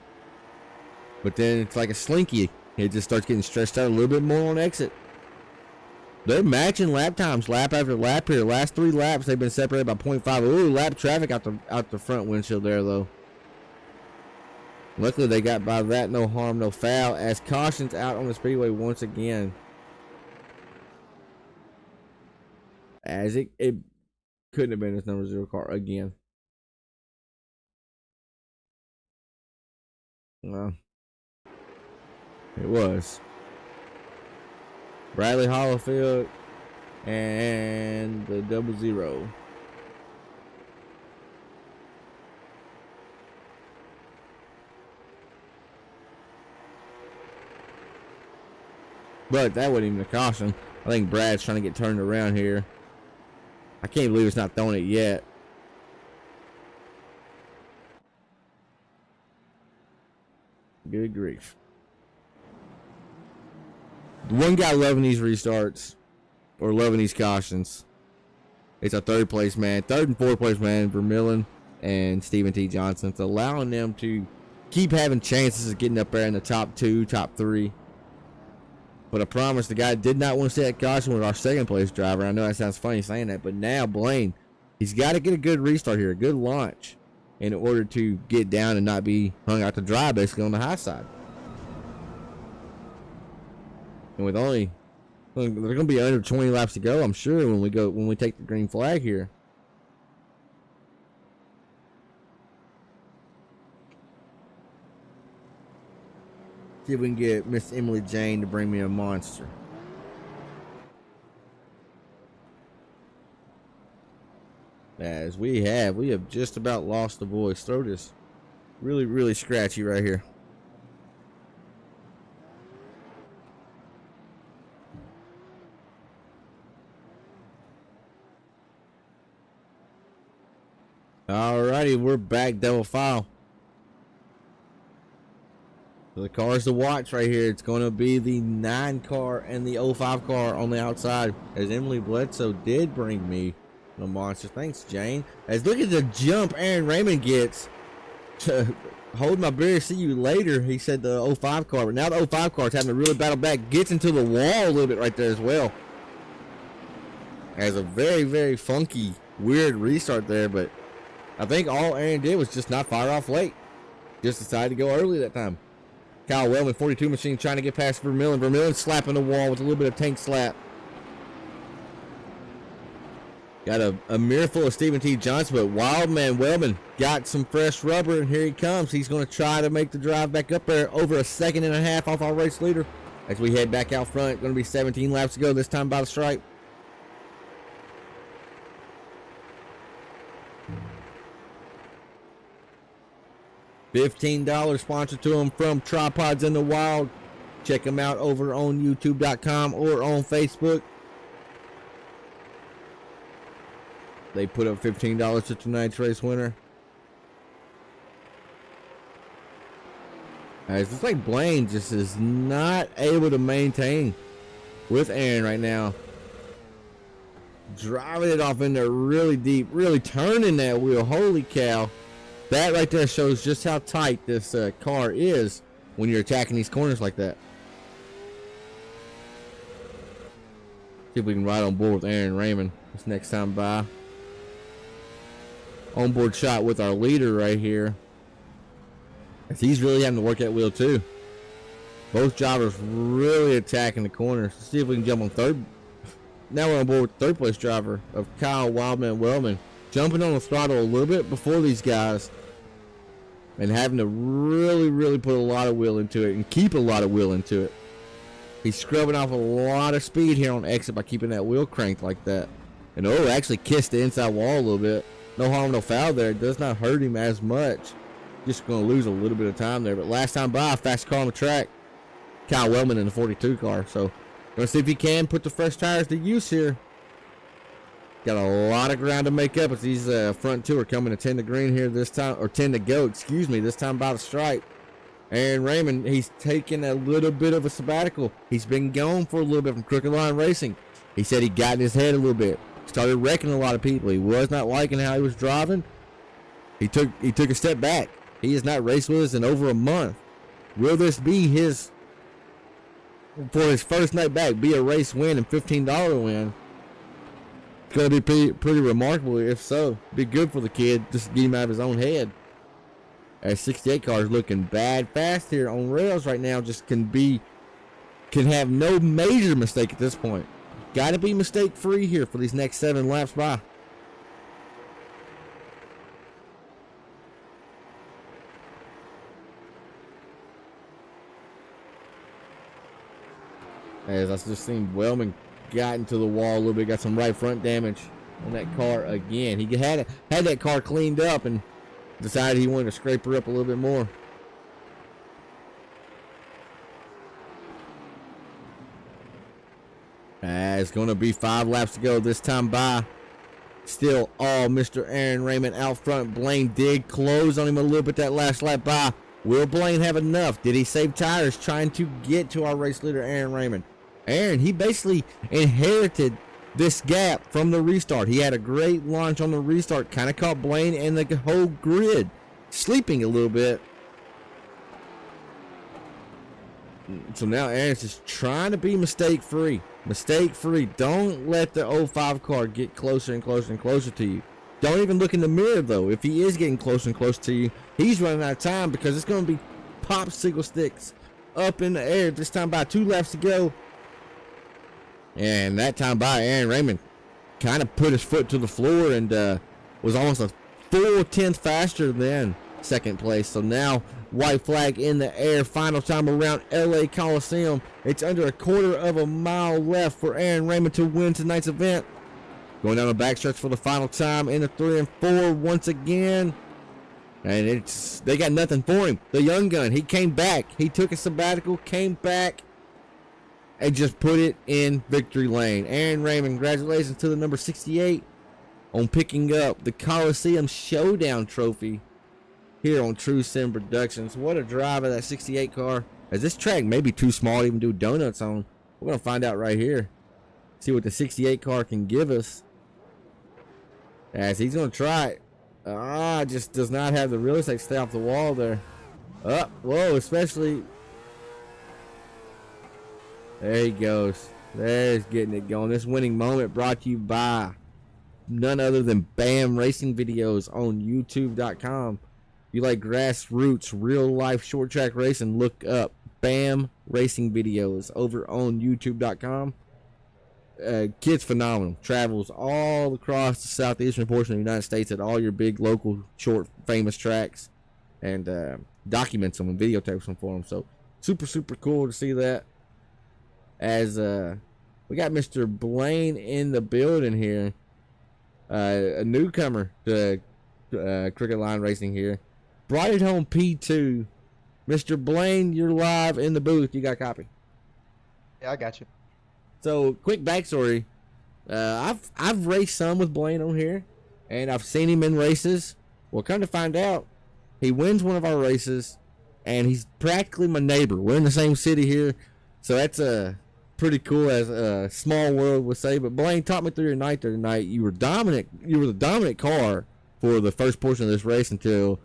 But then it's like a slinky. It just starts getting stretched out a little bit more on exit. They're matching lap times, lap after lap here. Last 3 laps, they've been separated by 0.5. Ooh, lap traffic out the front windshield there, though. Luckily, they got by that. No harm, no foul. As caution's out on the speedway once again. As it couldn't have been this number 0 car again. Well, it was. Bradley Hollifield and the 00. But that wasn't even a caution. I think Brad's trying to get turned around here. I can't believe it's not throwing it yet. Good grief. The one guy loving these restarts, or loving these cautions, it's a 3rd place man. 3rd and 4th place man, Vermillion and Stephen T. Johnson. It's allowing them to keep having chances of getting up there in the top 2, top 3. But I promise the guy did not want to see that caution with our 2nd place driver. I know that sounds funny saying that, but now Blaine, he's got to get a good restart here, a good launch, in order to get down and not be hung out to dry basically on the high side. And with only, they're going to be under 20 laps to go, I'm sure, when we take the green flag here. See if we can get Miss Emily Jane to bring me a monster. As we have just about lost the voice. Throat is really, really scratchy right here. Alrighty, we're back, double file. So the cars to watch right here, it's going to be the 9 car and the 05 car on the outside. As Emily Bledsoe did bring me the monster. Thanks, Jane. As look at the jump Aaron Raymond gets to hold my beer, see you later. He said the 05 car, but now the 05 car is having to really battle back. Gets into the wall a little bit right there as well. As a very, very funky, weird restart there, but I think all Aaron did was just not fire off late. Just decided to go early that time. Kyle Wellman, 42 machine, trying to get past Vermillion. Vermillion slapping the wall with a little bit of tank slap. Got a mirror full of Stephen T. Johnson, but Wildman Wellman got some fresh rubber, and here he comes. He's going to try to make the drive back up there, over a second and a half off our race leader. As we head back out front, going to be 17 laps to go, this time by the stripe. $15 sponsored to them from Tripods in the Wild. Check them out over on YouTube.com or on Facebook. They put up $15 to tonight's race winner. It's just like Blaine just is not able to maintain with Aaron right now. Driving it off in there really deep, really turning that wheel. Holy cow. That right there shows just how tight this car is when you're attacking these corners like that. See if we can ride on board with Aaron Raymond this next time by. Onboard shot with our leader right here. He's really having to work that wheel too. Both drivers really attacking the corners. Let's see if we can jump on third. Now we're on board with the 3rd place driver of Kyle Wildman Wellman. Jumping on the throttle a little bit before these guys. and having to really put a lot of wheel into it and keep a lot of wheel into it. He's scrubbing off a lot of speed here on exit by keeping that wheel cranked like that. And actually kissed the inside wall a little bit. No harm, no foul there. It does not hurt him as much. Just going to lose a little bit of time there. But last time by, fast car on the track. Kyle Wellman in the 42 car. So, going to see if he can put the fresh tires to use here. Got a lot of ground to make up as these front two are coming to 10 to green here this time. Or 10 to go, excuse me, this time by the stripe. Aaron Raymond, he's taking a little bit of a sabbatical. He's been gone for a little bit from Crooked Line Racing. He said he got in his head a little bit. Started wrecking a lot of people. He was not liking how he was driving. He took a step back. He has not raced with us in over a month. Will this be for his first night back, be a race win and $15 win? It's going to be pretty remarkable if so. Be good for the kid just to get him out of his own head. As 68 car is looking bad fast here on rails right now. Just can have no major mistake at this point. Got to be mistake free here for these next 7 laps by. As I just seen Wellman got into the wall a little bit, got some right front damage on that car again. He had that car cleaned up and decided he wanted to scrape her up a little bit more. It's going to be 5 laps to go this time by. Still all Mr. Aaron Raymond out front. Blaine did close on him a little bit that last lap by. Will Blaine have enough? Did he save tires trying to get to our race leader, Aaron Raymond? Aaron, he basically inherited this gap from the restart. He had a great launch on the restart. Kind of caught Blaine and the whole grid sleeping a little bit. So now Aaron's just trying to be mistake free. Mistake free. Don't let the 05 car get closer and closer and closer to you. Don't even look in the mirror though. If he is getting closer and closer to you, he's running out of time because it's going to be popsicle sticks up in the air. This time by 2 laps to go. And that time by, Aaron Raymond kind of put his foot to the floor and was almost a full 10th faster than second place. So now white flag in the air. Final time around LA Coliseum. It's under a quarter of a mile left for Aaron Raymond to win tonight's event. Going down the backstretch for the final time in the 3 and 4 once again. And they got nothing for him. The young gun, he came back. He took a sabbatical, came back, and just put it in victory lane. Aaron Raymond, congratulations to the number 68 on picking up the Coliseum Showdown trophy here on TrueSimProductions. What a drive of that 68 car. As this track may be too small to even do donuts on. We're going to find out right here. See what the 68 car can give us. As he's going to try it. Just does not have the real estate to stay off the wall there. Whoa, especially. There he goes. There's getting it going. This winning moment brought to you by none other than BAM Racing Videos on YouTube.com. If you like grassroots, real-life short track racing, look up BAM Racing Videos over on YouTube.com. Kid's phenomenal. Travels all across the southeastern portion of the United States at all your big local short famous tracks and documents them and videotapes them for them. So super cool to see that. As we got Mr. Blaine in the building here, a newcomer to Crooked Line Racing here, brought it home P2. Mr. Blaine, you're live in the booth. You got a copy? Yeah, I got you. So, quick backstory. I've raced some with Blaine on here, and I've seen him in races. Well, come to find out, he wins one of our races, and he's practically my neighbor. We're in the same city here, so that's pretty cool, as a small world would say. But Blaine, talk me through your night there tonight. You were dominant. You were the dominant car for the first portion of this race until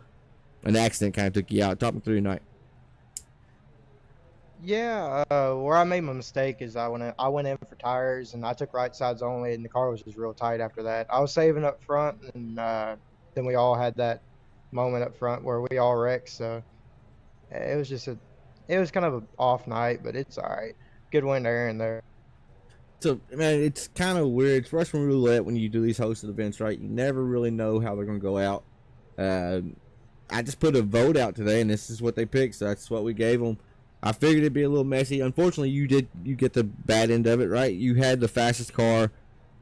an accident kind of took you out. Talk me through your night. Yeah, where I made my mistake is I went in for tires and I took right sides only, and the car was just real tight after that. I was saving up front, and then we all had that moment up front where we all wrecked. So it was kind of an off night, but it's all right. Good win there and there. So, man, it's kind of weird. It's Russian roulette when you do these hosted events, right? You never really know how they're going to go out. I just put a vote out today, and this is what they picked, so that's what we gave them. I figured it'd be a little messy. Unfortunately, you get the bad end of it, right? You had the fastest car,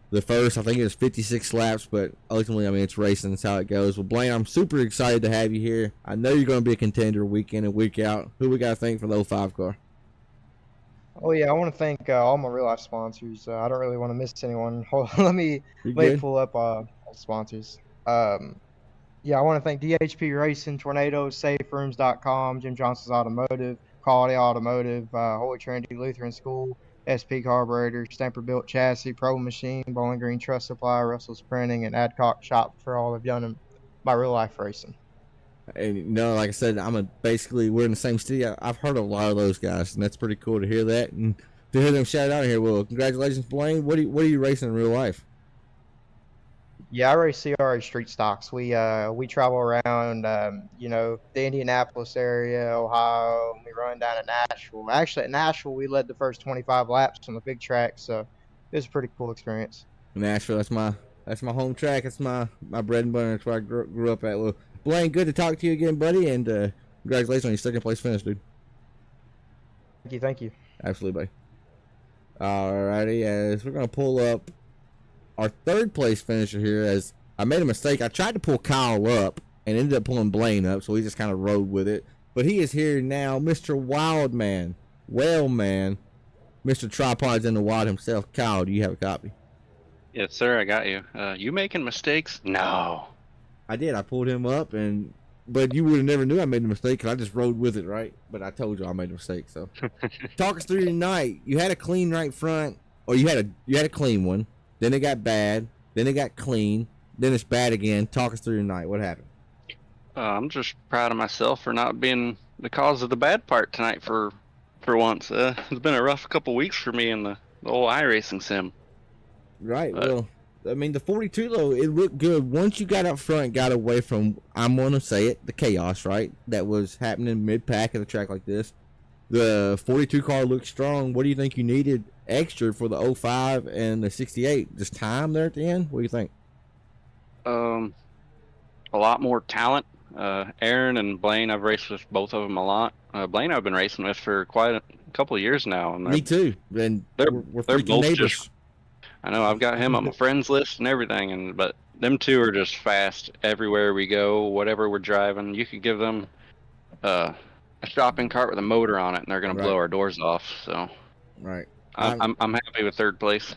the first, I think it was 56 laps, but ultimately, I mean, it's racing. That's how it goes. Well, Blaine, I'm super excited to have you here. I know you're going to be a contender week in and week out. Who we got to thank for the 05 car? Oh yeah, I want to thank all my real life sponsors. I don't really want to miss anyone. Let me good? pull up all the sponsors. Yeah, I want to thank DHP Racing, Tornado, SafeRooms.com, Jim Johnson's Automotive, Quality Automotive, Holy Trinity Lutheran School, SP Carburetor, Stamper Built Chassis, Pro Machine, Bowling Green Trust Supply, Russell's Printing, and Adcock Shop for all they've done in my real life racing. And like I said, basically we're in the same city. I've heard of a lot of those guys, and that's pretty cool to hear that and to hear them shout out here. Well, congratulations, Blaine. What are you racing in real life? Yeah, I race CRA street stocks. We travel around, the Indianapolis area, Ohio. And we run down to Nashville. Actually, at Nashville, we led the first 25 laps on the big track, so it was a pretty cool experience. Nashville, that's my home track. That's my bread and butter. That's where I grew up at. Well, Blaine, good to talk to you again, buddy, and congratulations on your second place finish, dude. Thank you. Absolutely, buddy. Alrighty, as we're gonna pull up our third place finisher here. As I made a mistake, I tried to pull Kyle up and ended up pulling Blaine up, so we just kind of rode with it. But he is here now, Mr. Wildman, Whaleman, Mr. Tripods in the Wild himself. Kyle, do you have a copy? Yes, sir. I got you. You making mistakes? No. I did. I pulled him up, but you would have never knew I made a mistake because I just rode with it, right? But I told you I made a mistake. So, talk us through tonight. You had a clean right front, or you had a clean one. Then it got bad. Then it got clean. Then it's bad again. Talk us through tonight. What happened? I'm just proud of myself for not being the cause of the bad part tonight for once. It's been a rough couple weeks for me in the old iRacing sim. Right. Well, I mean, the 42, though, it looked good. Once you got up front, got away from, I'm going to say it, the chaos, right, that was happening mid-pack at a track like this. The 42 car looked strong. What do you think you needed extra for the 05 and the 68? Just time there at the end? What do you think? A lot more talent. Aaron and Blaine, I've raced with both of them a lot. Blaine I've been racing with for quite a couple of years now. And me too. And we're they're freaking both neighbors. I know, I've got him on my friends list and everything, but them two are just fast everywhere we go, whatever we're driving. You could give them a shopping cart with a motor on it, and they're going to blow our doors off. So, right. I'm happy with third place.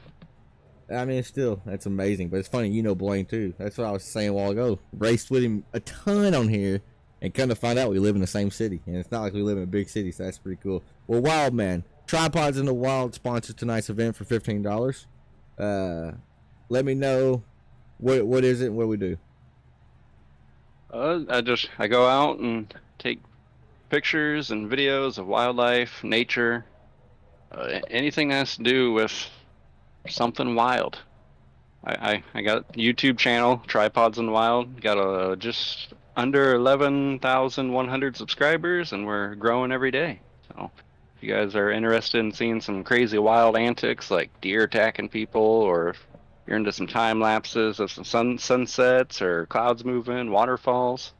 I mean, that's amazing. But it's funny, you know Blaine too. That's what I was saying a while ago. Raced with him a ton on here, and come to find out we live in the same city, and it's not like we live in a big city, so that's pretty cool. Well, Wild Man, Tripods in the Wild sponsors tonight's event for $15. Let me know what is it and what we do. I go out and take pictures and videos of wildlife, nature, anything that has to do with something wild. I got a YouTube channel, Tripods in the Wild. Got just under 11,100 subscribers, and we're growing every day. So if you guys are interested in seeing some crazy wild antics like deer attacking people, or if you're into some time lapses of some sunsets or clouds moving, waterfalls,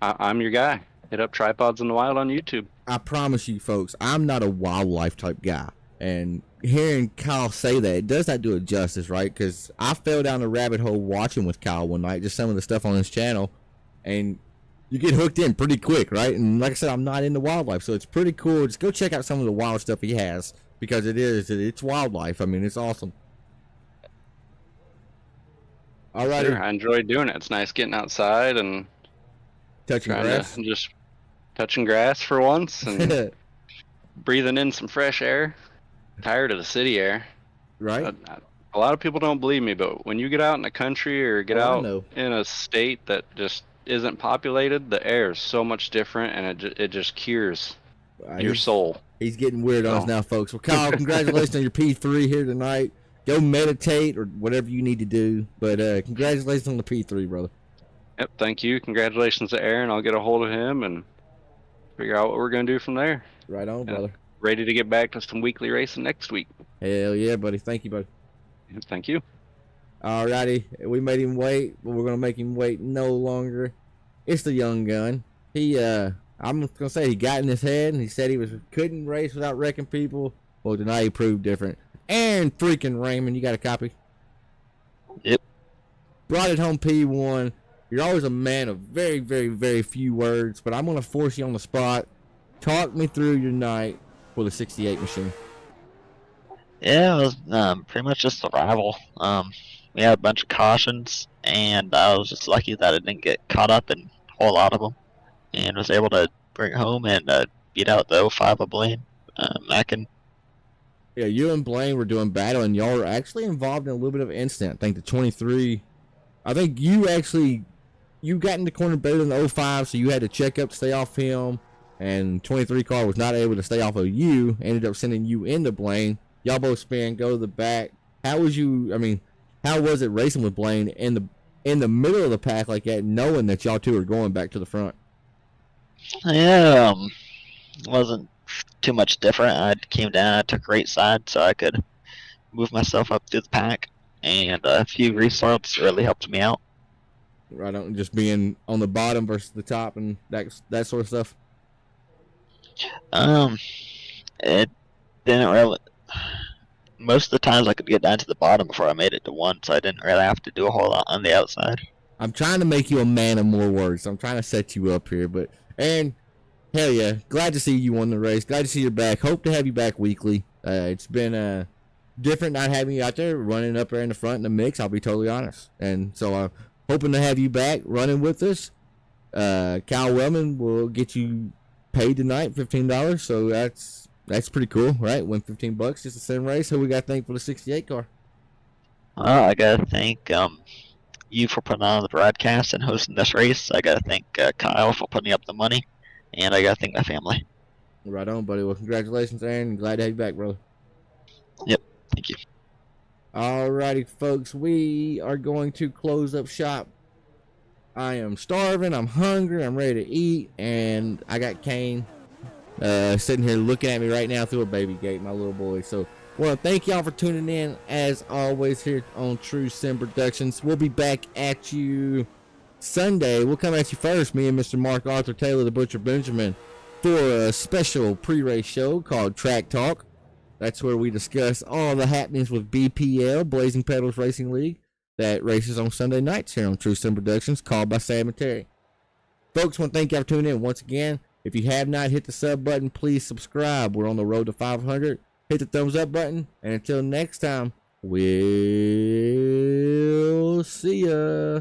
I'm your guy. Hit up Tripods in the Wild on YouTube. I promise you, folks, I'm not a wildlife type guy. And hearing Kyle say that, it does not do it justice, right? Because I fell down the rabbit hole watching with Kyle one night, just some of the stuff on his channel, and you get hooked in pretty quick, right? And like I said, I'm not into wildlife, so it's pretty cool. Just go check out some of the wild stuff he has, because it's wildlife. I mean, it's awesome. All right. Sure, I enjoy doing it. It's nice getting outside and touching grass. Just touching grass for once and breathing in some fresh air. Tired of the city air. Right. A lot of people don't believe me, but when you get out in the country or get out in a state that just isn't populated, the air is so much different, and it just cures your soul. He's getting weird on us now, folks. Well, Kyle, congratulations on your P3 here tonight. Go meditate or whatever you need to do, but congratulations on the P3, brother. Yep, thank you. Congratulations to Aaron. I'll get a hold of him and figure out what we're going to do from there. Right on, brother. Ready to get back to some weekly racing next week. Hell yeah, buddy. Thank you, buddy. Thank you. Alrighty. We made him wait, but we're going to make him wait no longer. it's the young gun. I'm gonna say he got in his head and he said couldn't race without wrecking people. Well, tonight he proved different. Aaron freaking Raymond, you got a copy? Yep. Brought it home P1. You're always a man of very, very, very few words, but I'm gonna force you on the spot. Talk me through your night for the 68 machine. Yeah, it was pretty much just a rival. We had a bunch of cautions, and I was just lucky that I didn't get caught up in a whole lot of them, and was able to bring it home and beat out the 05 of Blaine. Yeah, you and Blaine were doing battle, and y'all were actually involved in a little bit of incident. I think the 23. I think you got in the corner better than the 05, so you had to check up to stay off him. And 23 car was not able to stay off of you. Ended up sending you into Blaine. Y'all both spin, go to the back. How was it racing with Blaine in the middle of the pack like that, knowing that y'all two are going back to the front? Yeah, wasn't too much different. I came down, I took right side so I could move myself up through the pack, and a few restarts really helped me out. Right on, just being on the bottom versus the top and that sort of stuff. It didn't really. Most of the times I could get down to the bottom before I made it to 1, so I didn't really have to do a whole lot on the outside. I'm trying to make you a man of more words. I'm trying to set you up here, but and hell yeah, glad to see you won the race. Glad to see you're back. Hope to have you back weekly. It's been different not having you out there running up there in the front in the mix. I'll be totally honest, and so I'm hoping to have you back running with us. Kyle Wellman will get you paid tonight, $15. So that's pretty cool, right? Win $15 just a sim race. Who we got to thank for the 68 car? Well, I gotta thank you for putting on the broadcast and hosting this race. I gotta thank Kyle for putting up the money, and I gotta thank my family. Right on, buddy. Well, congratulations, Aaron. Glad to have you back, brother. Yep, thank you. Alrighty, folks. We are going to close up shop. I am starving. I'm hungry. I'm ready to eat, and I got Kane sitting here looking at me right now through a baby gate, my little boy. So, well, thank y'all for tuning in, as always, here on TrueSimProductions. We'll be back at you Sunday. We'll come at you first, me and Mr. Mark Arthur Taylor, the Butcher Benjamin, for a special pre-race show called Track Talk. That's where we discuss all the happenings with BPL, Blazing Pedals Racing League, that races on Sunday nights here on TrueSimProductions, called by Sam and Terry. Folks, want to thank y'all for tuning in once again. If you have not hit the sub button, please subscribe. We're on the road to 500. Hit the thumbs up button. And until next time, we'll see ya.